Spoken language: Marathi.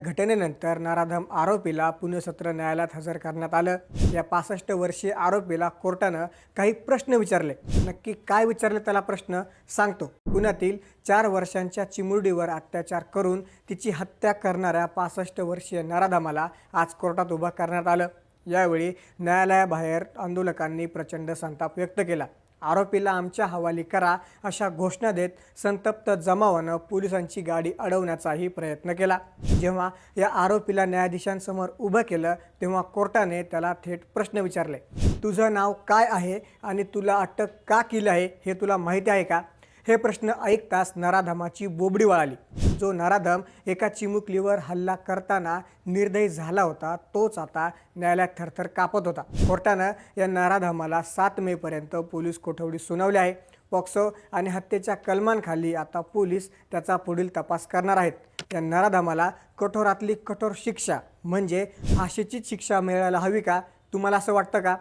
घटनेनंतर नराधम आरोपीला पुणे सत्र न्यायालयात हजर करण्यात आलं। या 65 वर्षीय आरोपीला कोर्टानं काही प्रश्न विचारले। नक्की काय विचारले त्याला प्रश्न सांगतो। पुण्यातील 4 वर्षांच्या चिमुरडीवर अत्याचार करून तिची हत्या करणाऱ्या 65 वर्षीय नराधमाला आज कोर्टात उभं करण्यात आलं। यावेळी न्यायालयाबाहेर आंदोलकांनी प्रचंड संताप व्यक्त केला। आरोपीला आमच्या हवाली करा अशा घोषणा देत संतप्त जमावानं पोलिसांची गाडी अडवण्याचाही प्रयत्न केला। जेव्हा या आरोपीला न्यायाधीशांसमोर उभं केलं तेव्हा कोर्टाने त्याला थेट प्रश्न विचारले, तुझं नाव काय आहे आणि तुला अटक का केली आहे हे तुला माहिती आहे का? हे प्रश्न ऐकताच नराधमाची बोबडी वळाली। जो नराधम एका चिमुकलीवर हल्ला करताना निर्दयी झाला होता तोच आता न्यायालयात थरथर कापत होता। कोर्टानं या नराधमाला 7 मे पर्यंत पोलीस कोठडी सुनावली आहे। पॉक्सो आणि हत्येच्या कलमांखाली आता पोलीस त्याचा पुढील तपास करणार आहेत। या नराधमाला कठोरातली कठोर शिक्षा म्हणजे फाशीची शिक्षा मिळायला हवी का? तुम्हाला असं वाटतं का?